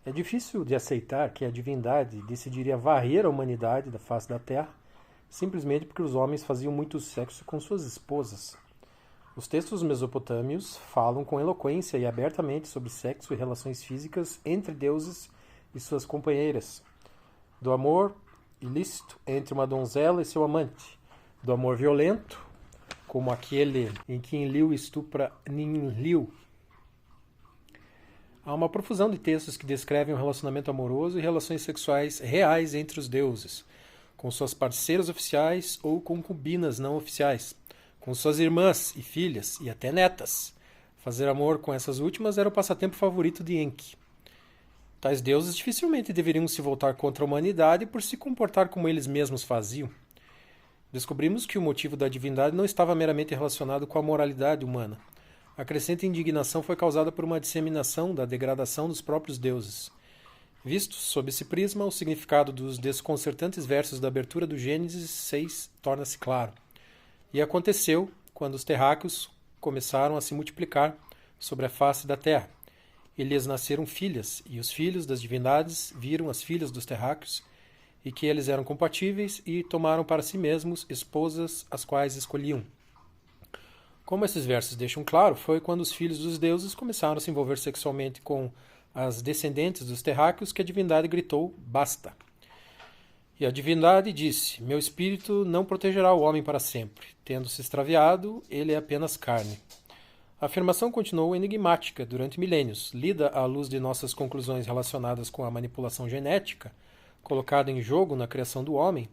É difícil de aceitar que a divindade decidiria varrer a humanidade da face da Terra simplesmente porque os homens faziam muito sexo com suas esposas. Os textos mesopotâmios falam com eloquência e abertamente sobre sexo e relações físicas entre deuses e suas companheiras, do amor ilícito entre uma donzela e seu amante, do amor violento, como aquele em que Enlil estupra Ninlil. Há uma profusão de textos que descrevem um relacionamento amoroso e relações sexuais reais entre os deuses, com suas parceiras oficiais ou concubinas não oficiais, com suas irmãs e filhas e até netas. Fazer amor com essas últimas era o passatempo favorito de Enki. Tais deuses dificilmente deveriam se voltar contra a humanidade por se comportar como eles mesmos faziam. Descobrimos que o motivo da divindade não estava meramente relacionado com a moralidade humana. A crescente indignação foi causada por uma disseminação da degradação dos próprios deuses. Visto sob esse prisma, o significado dos desconcertantes versos da abertura do Gênesis 6 torna-se claro. E aconteceu quando os terráqueos começaram a se multiplicar sobre a face da terra. E lhes nasceram filhas, e os filhos das divindades viram as filhas dos terráqueos, e que eles eram compatíveis, e tomaram para si mesmos esposas as quais escolhiam. Como esses versos deixam claro, foi quando os filhos dos deuses começaram a se envolver sexualmente com as descendentes dos terráqueos que a divindade gritou, basta. E a divindade disse, meu espírito não protegerá o homem para sempre. Tendo se extraviado, ele é apenas carne. A afirmação continuou enigmática durante milênios, lida à luz de nossas conclusões relacionadas com a manipulação genética, colocada em jogo na criação do homem.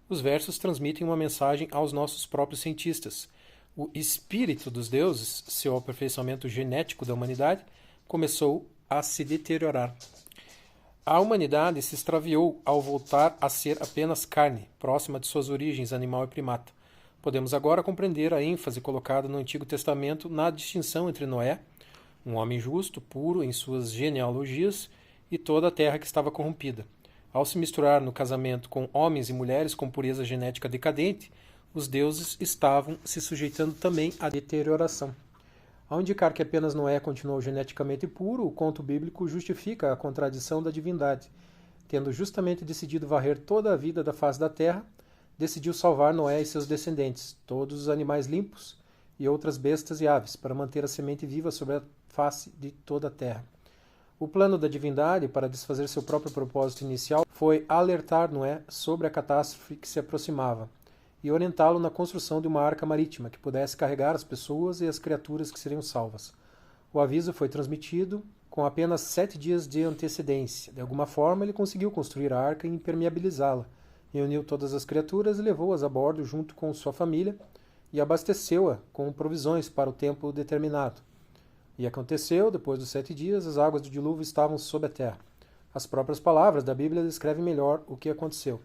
Os versos transmitem uma mensagem aos nossos próprios cientistas. O espírito dos deuses, seu aperfeiçoamento genético da humanidade, começou a se deteriorar. A humanidade se extraviou ao voltar a ser apenas carne, próxima de suas origens animal e primata. Podemos agora compreender a ênfase colocada no Antigo Testamento na distinção entre Noé, um homem justo, puro em suas genealogias, e toda a terra que estava corrompida. Ao se misturar no casamento com homens e mulheres com pureza genética decadente, os deuses estavam se sujeitando também à deterioração. Ao indicar que apenas Noé continuou geneticamente puro, o conto bíblico justifica a contradição da divindade. Tendo justamente decidido varrer toda a vida da face da terra, decidiu salvar Noé e seus descendentes, todos os animais limpos e outras bestas e aves, para manter a semente viva sobre a face de toda a terra. O plano da divindade, para desfazer seu próprio propósito inicial, foi alertar Noé sobre a catástrofe que se aproximava e orientá-lo na construção de uma arca marítima que pudesse carregar as pessoas e as criaturas que seriam salvas. O aviso foi transmitido com apenas 7 dias de antecedência. De alguma forma, ele conseguiu construir a arca e impermeabilizá-la. Reuniu todas as criaturas e levou-as a bordo junto com sua família e abasteceu-a com provisões para o tempo determinado. E aconteceu, depois dos 7 dias, as águas do dilúvio estavam sob a terra. As próprias palavras da Bíblia descrevem melhor o que aconteceu.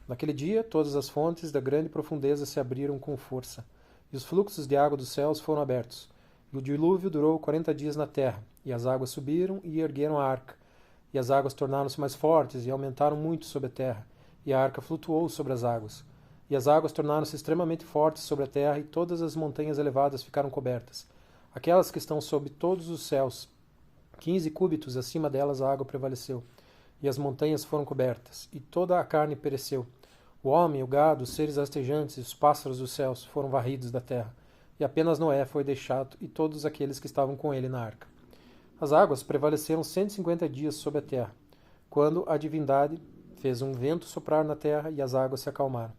Naquele dia, todas as fontes da grande profundeza se abriram com força, e os fluxos de água dos céus foram abertos. E o dilúvio durou 40 dias na terra, e as águas subiram e ergueram a arca. E as águas tornaram-se mais fortes e aumentaram muito sobre a terra, e a arca flutuou sobre as águas. E as águas tornaram-se extremamente fortes sobre a terra, e todas as montanhas elevadas ficaram cobertas. Aquelas que estão sob todos os céus, 15 cúbitos acima delas a água prevaleceu. E as montanhas foram cobertas, e toda a carne pereceu. O homem, o gado, os seres rastejantes e os pássaros dos céus foram varridos da terra, e apenas Noé foi deixado e todos aqueles que estavam com ele na arca. As águas prevaleceram 150 dias sobre a terra, quando a divindade fez um vento soprar na terra e as águas se acalmaram.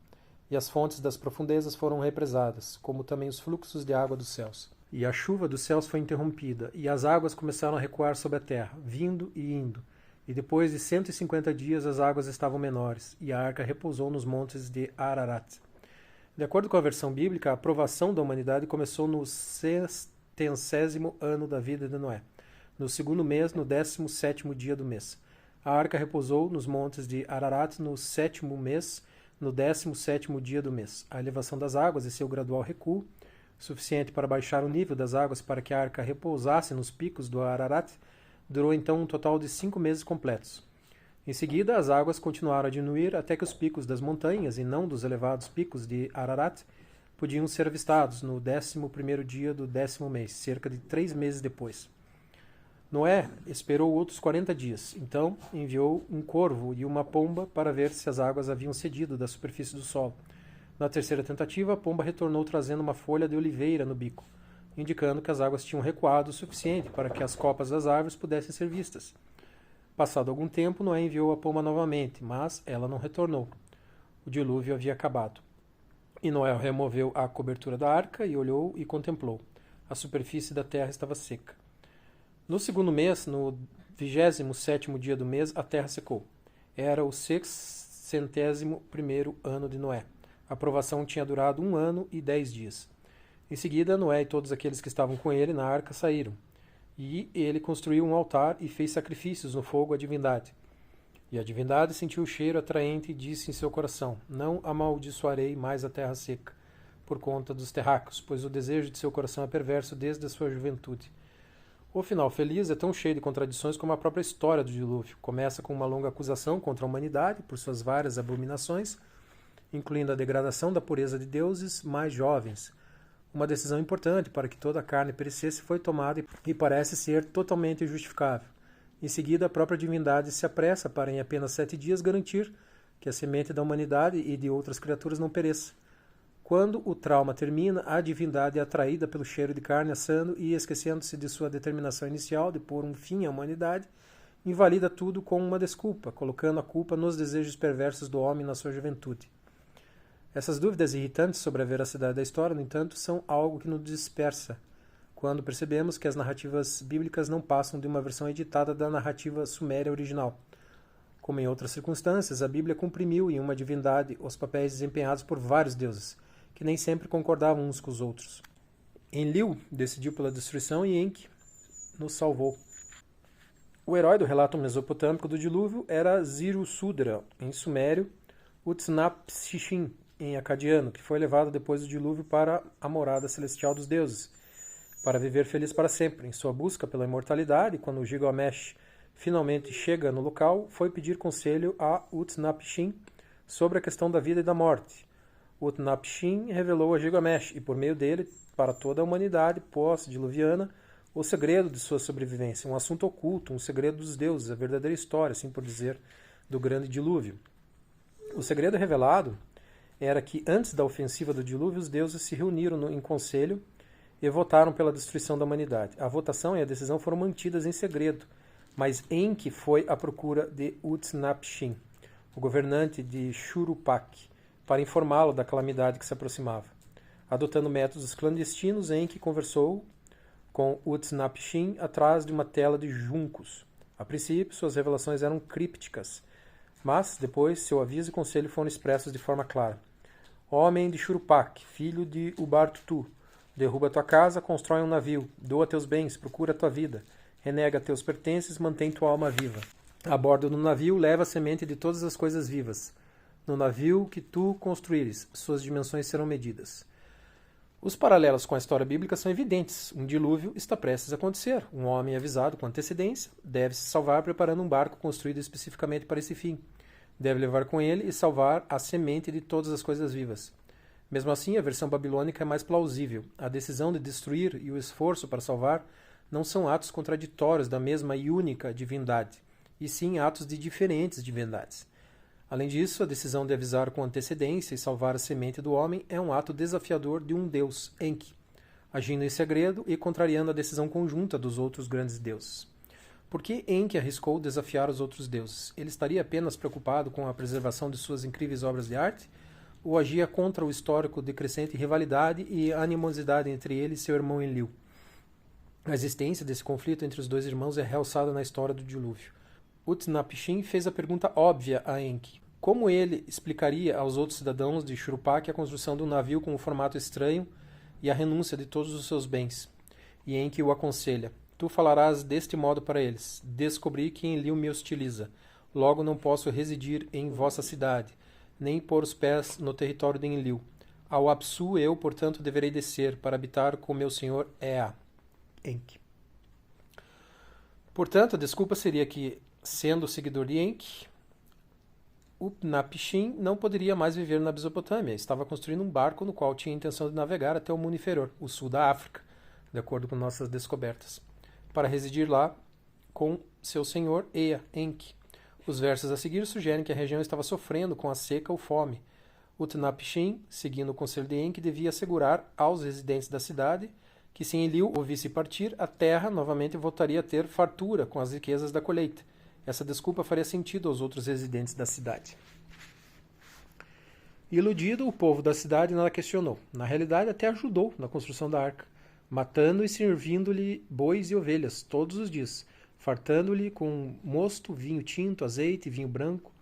E as fontes das profundezas foram represadas, como também os fluxos de água dos céus. E a chuva dos céus foi interrompida, e as águas começaram a recuar sobre a terra, vindo e indo. E depois de 150 dias as águas estavam menores, e a arca repousou nos montes de Ararat. De acordo com a versão bíblica, a aprovação da humanidade começou no 60º ano da vida de Noé, no segundo mês, no 17º dia do mês. A arca repousou nos montes de Ararat no 7º mês, no 17º dia do mês. A elevação das águas e seu gradual recuo, suficiente para baixar o nível das águas para que a arca repousasse nos picos do Ararat, durou então um total de 5 meses completos. Em seguida, as águas continuaram a diminuir até que os picos das montanhas, e não dos elevados picos de Ararat, podiam ser avistados no 11º dia do 10º mês, cerca de 3 meses depois. Noé esperou outros 40 dias. Então enviou um corvo e uma pomba para ver se as águas haviam cedido da superfície do solo. Na terceira tentativa, a pomba retornou trazendo uma folha de oliveira no bico, indicando que as águas tinham recuado o suficiente para que as copas das árvores pudessem ser vistas. Passado algum tempo, Noé enviou a pomba novamente, mas ela não retornou. O dilúvio havia acabado. E Noé removeu a cobertura da arca e olhou e contemplou. A superfície da terra estava seca. No segundo mês, no 27º dia do mês, a terra secou. Era o 601º ano de Noé. A provação tinha durado 1 ano e 10 dias. Em seguida, Noé e todos aqueles que estavam com ele na arca saíram. E ele construiu um altar e fez sacrifícios no fogo à divindade. E a divindade sentiu o cheiro atraente e disse em seu coração: Não amaldiçoarei mais a terra seca, por conta dos terráqueos, pois o desejo de seu coração é perverso desde a sua juventude. O final feliz é tão cheio de contradições como a própria história do dilúvio. Começa com uma longa acusação contra a humanidade por suas várias abominações, incluindo a degradação da pureza de deuses mais jovens. Uma decisão importante para que toda a carne perecesse foi tomada e parece ser totalmente justificável. Em seguida, a própria divindade se apressa para, em apenas 7 dias, garantir que a semente da humanidade e de outras criaturas não pereça. Quando o trauma termina, a divindade é atraída pelo cheiro de carne assando e, esquecendo-se de sua determinação inicial de pôr um fim à humanidade, invalida tudo com uma desculpa, colocando a culpa nos desejos perversos do homem na sua juventude. Essas dúvidas irritantes sobre a veracidade da história, no entanto, são algo que nos dispersa, quando percebemos que as narrativas bíblicas não passam de uma versão editada da narrativa suméria original. Como em outras circunstâncias, a Bíblia comprimiu em uma divindade os papéis desempenhados por vários deuses, que nem sempre concordavam uns com os outros. Enlil decidiu pela destruição e Enki nos salvou. O herói do relato mesopotâmico do dilúvio era Ziusudra, em sumério, Utnapishtim, em acadiano, que foi levado depois do dilúvio para a morada celestial dos deuses, para viver feliz para sempre. Em sua busca pela imortalidade, quando Gilgamesh finalmente chega no local, foi pedir conselho a Utnapishtim sobre a questão da vida e da morte. Utnapishtim revelou a Gilgamesh, e por meio dele, para toda a humanidade pós-diluviana, o segredo de sua sobrevivência, um assunto oculto, um segredo dos deuses, a verdadeira história, assim por dizer, do grande dilúvio. O segredo revelado era que, antes da ofensiva do dilúvio, os deuses se reuniram em conselho e votaram pela destruição da humanidade. A votação e a decisão foram mantidas em segredo, mas Enki foi à procura de Utnapishtim, o governante de Shuruppak, para informá-lo da calamidade que se aproximava. Adotando métodos clandestinos, Enki conversou com Utnapishtim atrás de uma tela de juncos. A princípio, suas revelações eram crípticas, mas depois seu aviso e conselho foram expressos de forma clara. Homem de Shuruppak, filho de Ubartutu, derruba tua casa, constrói um navio, doa teus bens, procura tua vida, renega teus pertences, mantém tua alma viva. A bordo do navio, leva a semente de todas as coisas vivas. No navio que tu construíres, suas dimensões serão medidas. Os paralelos com a história bíblica são evidentes. Um dilúvio está prestes a acontecer. Um homem avisado com antecedência deve se salvar preparando um barco construído especificamente para esse fim. Deve levar com ele e salvar a semente de todas as coisas vivas. Mesmo assim, a versão babilônica é mais plausível. A decisão de destruir e o esforço para salvar não são atos contraditórios da mesma e única divindade, e sim atos de diferentes divindades. Além disso, a decisão de avisar com antecedência e salvar a semente do homem é um ato desafiador de um deus, Enki, agindo em segredo e contrariando a decisão conjunta dos outros grandes deuses. Por que Enki arriscou desafiar os outros deuses? Ele estaria apenas preocupado com a preservação de suas incríveis obras de arte? Ou agia contra o histórico de crescente rivalidade e animosidade entre ele e seu irmão Enlil? A existência desse conflito entre os dois irmãos é realçada na história do dilúvio. Utnapishtim fez a pergunta óbvia a Enki. Como ele explicaria aos outros cidadãos de Shuruppak a construção de um navio com um formato estranho e a renúncia de todos os seus bens? E Enki o aconselha. Tu falarás deste modo para eles. Descobri que Enlil me hostiliza. Logo não posso residir em vossa cidade, nem pôr os pés no território de Enlil. Ao Apsu eu, portanto, deverei descer para habitar com meu senhor Ea. Enki. Portanto, a desculpa seria que, sendo seguidor de Enki, Utnapishtim não poderia mais viver na Mesopotâmia. Estava construindo um barco no qual tinha a intenção de navegar até o mundo inferior, o sul da África, de acordo com nossas descobertas. Para residir lá, com seu senhor Ea, Enki. Os versos a seguir sugerem que a região estava sofrendo com a seca ou fome. Utnapishtim, seguindo o conselho de Enki, devia assegurar aos residentes da cidade que, se Enlil o visse partir, a terra novamente voltaria a ter fartura com as riquezas da colheita. Essa desculpa faria sentido aos outros residentes da cidade. Iludido, o povo da cidade nada questionou. Na realidade, até ajudou na construção da arca, matando e servindo-lhe bois e ovelhas todos os dias, fartando-lhe com mosto, vinho tinto, azeite e vinho branco.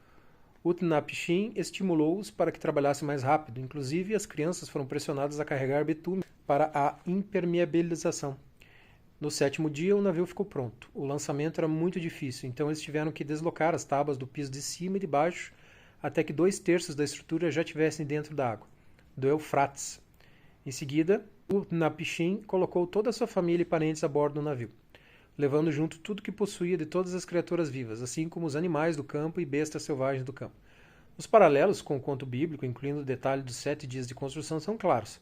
Utnapishtim estimulou-os para que trabalhassem mais rápido. Inclusive, as crianças foram pressionadas a carregar betume para a impermeabilização. No 7º dia, o navio ficou pronto. O lançamento era muito difícil, então eles tiveram que deslocar as tábuas do piso de cima e de baixo até que 2/3 da estrutura já estivessem dentro da água, do Eufrates. Em seguida, Utnapishtim colocou toda a sua família e parentes a bordo do navio, levando junto tudo que possuía de todas as criaturas vivas, assim como os animais do campo e bestas selvagens do campo. Os paralelos com o conto bíblico, incluindo o detalhe dos 7 dias de construção, são claros.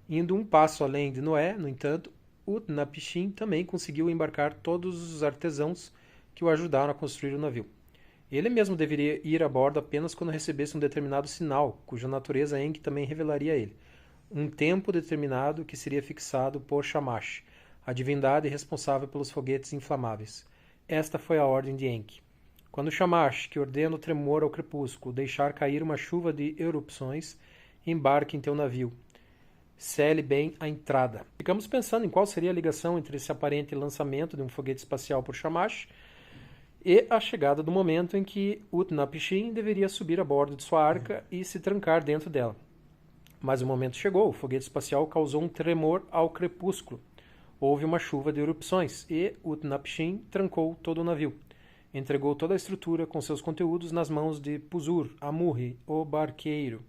Indo um passo além de Noé, no entanto, Utnapishtim também conseguiu embarcar todos os artesãos que o ajudaram a construir o navio. Ele mesmo deveria ir a bordo apenas quando recebesse um determinado sinal, cuja natureza Enki também revelaria a ele. Um tempo determinado que seria fixado por Shamash, a divindade responsável pelos foguetes inflamáveis. Esta foi a ordem de Enki. Quando Shamash, que ordena o tremor ao crepúsculo, deixar cair uma chuva de erupções, embarque em teu navio. Cele bem a entrada. Ficamos pensando em qual seria a ligação entre esse aparente lançamento de um foguete espacial por Shamash e a chegada do momento em que Utnapishtim deveria subir a bordo de sua arca e se trancar dentro dela. Mas o momento chegou, o foguete espacial causou um tremor ao crepúsculo. Houve uma chuva de erupções e Utnapishtim trancou todo o navio. Entregou toda a estrutura com seus conteúdos nas mãos de Puzur, Amurri, o barqueiro.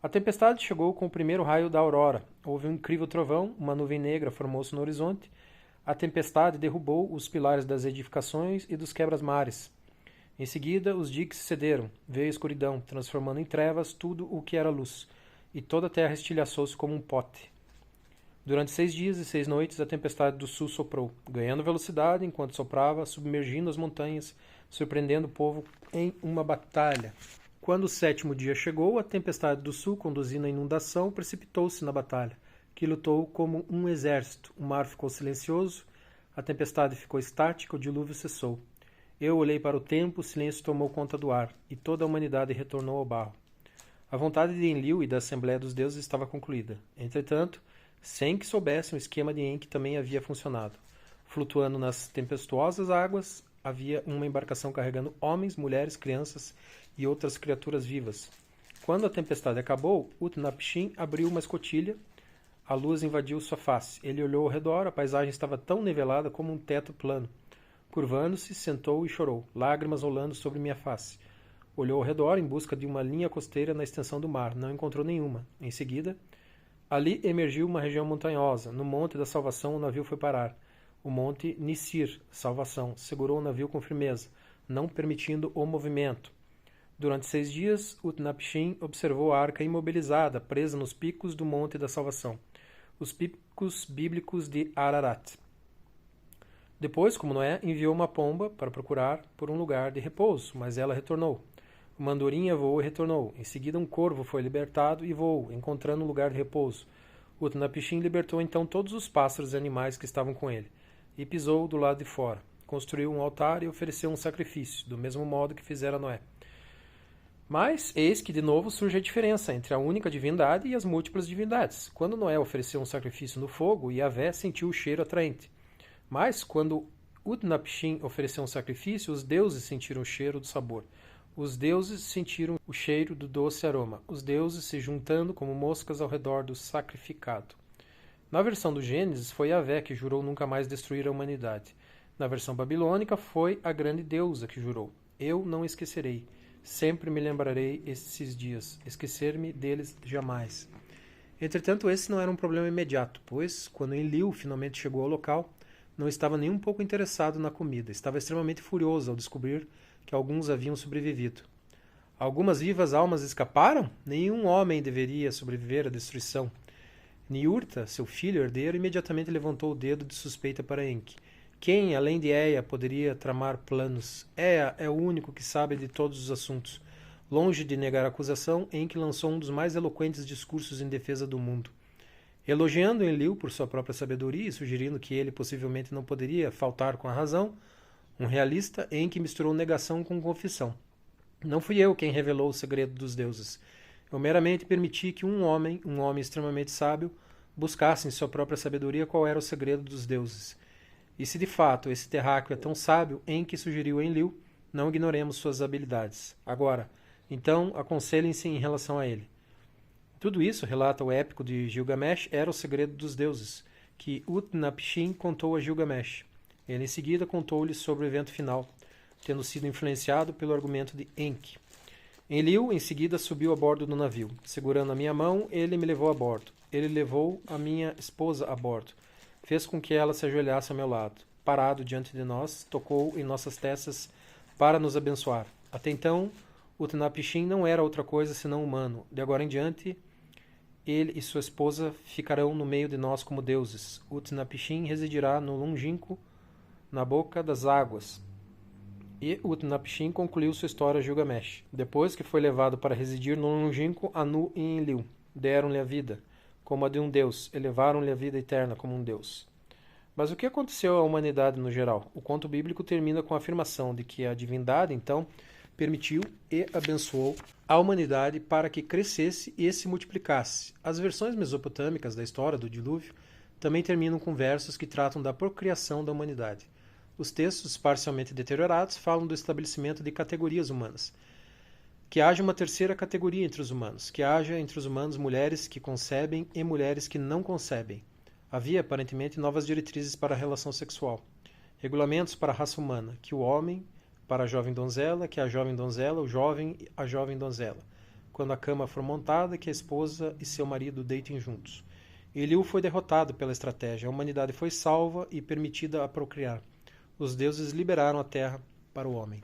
A tempestade chegou com o primeiro raio da aurora. Houve um incrível trovão, uma nuvem negra formou-se no horizonte. A tempestade derrubou os pilares das edificações e dos quebras-mares. Em seguida, os diques cederam. Veio a escuridão, transformando em trevas tudo o que era luz, e toda a terra estilhaçou-se como um pote. Durante 6 dias e 6 noites, a tempestade do sul soprou, ganhando velocidade enquanto soprava, submergindo as montanhas, surpreendendo o povo em uma batalha. Quando o 7º dia chegou, a tempestade do sul, conduzindo à inundação, precipitou-se na batalha, que lutou como um exército. O mar ficou silencioso, a tempestade ficou estática, o dilúvio cessou. Eu olhei para o tempo, o silêncio tomou conta do ar, e toda a humanidade retornou ao barro. A vontade de Enlil e da Assembleia dos Deuses estava concluída. Entretanto, sem que soubessem, o esquema de Enki também havia funcionado. Flutuando nas tempestuosas águas, havia uma embarcação carregando homens, mulheres, crianças e outras criaturas vivas. Quando a tempestade acabou, Utnapishtim abriu uma escotilha. A luz invadiu sua face. Ele olhou ao redor, a paisagem estava tão nivelada como um teto plano. Curvando-se, sentou e chorou, lágrimas rolando sobre minha face. Olhou ao redor em busca de uma linha costeira na extensão do mar. Não encontrou nenhuma. Em seguida, ali emergiu uma região montanhosa. No Monte da Salvação o navio foi parar. O Monte Nisir, Salvação, segurou o navio com firmeza, não permitindo o movimento. Durante 6 dias, Utnapishtim observou a arca imobilizada, presa nos picos do Monte da Salvação, os picos bíblicos de Ararat. Depois, como Noé, enviou uma pomba para procurar por um lugar de repouso, mas ela retornou. Uma andorinha voou e retornou. Em seguida, um corvo foi libertado e voou, encontrando um lugar de repouso. Utnapishtim libertou então todos os pássaros e animais que estavam com ele, e pisou do lado de fora. Construiu um altar e ofereceu um sacrifício, do mesmo modo que fizera Noé. Mas, eis que de novo surge a diferença entre a única divindade e as múltiplas divindades. Quando Noé ofereceu um sacrifício no fogo, Yahvé sentiu o cheiro atraente. Mas, quando Utnapishtim ofereceu um sacrifício, os deuses sentiram o cheiro do sabor. Os deuses sentiram o cheiro do doce aroma. Os deuses se juntando como moscas ao redor do sacrificado. Na versão do Gênesis, foi Yahvé que jurou nunca mais destruir a humanidade. Na versão babilônica, foi a grande deusa que jurou. Eu não esquecerei. Sempre me lembrarei esses dias. Esquecer-me deles jamais. Entretanto, esse não era um problema imediato, pois, quando Enlil finalmente chegou ao local, não estava nem um pouco interessado na comida. Estava extremamente furioso ao descobrir que alguns haviam sobrevivido. Algumas vivas almas escaparam? Nenhum homem deveria sobreviver à destruição. Niurta, seu filho herdeiro, imediatamente levantou o dedo de suspeita para Enki, Quem, além de Ea, poderia tramar planos? Ea é o único que sabe de todos os assuntos. Longe de negar a acusação, Enki lançou um dos mais eloquentes discursos em defesa do mundo. Elogiando Enlil por sua própria sabedoria e sugerindo que ele possivelmente não poderia faltar com a razão, um realista, Enki misturou negação com confissão. Não fui eu quem revelou o segredo dos deuses. Eu meramente permiti que um homem extremamente sábio, buscasse em sua própria sabedoria qual era o segredo dos deuses. E se de fato esse terráqueo é tão sábio, Enki sugeriu a Enlil, não ignoremos suas habilidades. Agora, então, aconselhem-se em relação a ele. Tudo isso, relata o épico de Gilgamesh, era o segredo dos deuses, que Utnapishtim contou a Gilgamesh. Ele em seguida contou-lhe sobre o evento final, tendo sido influenciado pelo argumento de Enki. Enlil, em seguida, subiu a bordo do navio. Segurando a minha mão, ele me levou a bordo. Ele levou a minha esposa a bordo. Fez com que ela se ajoelhasse ao meu lado. Parado diante de nós, tocou em nossas testas para nos abençoar. Até então, Utnapishtim não era outra coisa senão humano. De agora em diante, ele e sua esposa ficarão no meio de nós como deuses. Utnapishtim residirá no longínquo, na boca das águas. E Utnapishtim concluiu sua história a Gilgamesh. Depois que foi levado para residir no longínquo, Anu e Enlil deram-lhe a vida, como a de um deus, elevaram-lhe a vida eterna como um deus. Mas o que aconteceu à humanidade no geral? O conto bíblico termina com a afirmação de que a divindade, então, permitiu e abençoou a humanidade para que crescesse e se multiplicasse. As versões mesopotâmicas da história do dilúvio também terminam com versos que tratam da procriação da humanidade. Os textos, parcialmente deteriorados, falam do estabelecimento de categorias humanas. Que haja uma terceira categoria entre os humanos, que haja entre os humanos mulheres que concebem e mulheres que não concebem. Havia, aparentemente, novas diretrizes para a relação sexual. Regulamentos para a raça humana, que o homem para a jovem donzela, que a jovem donzela, o jovem a jovem donzela. Quando a cama for montada, que a esposa e seu marido deitem juntos. Enlil foi derrotado pela estratégia, a humanidade foi salva e permitida a procriar. Os deuses liberaram a terra para o homem.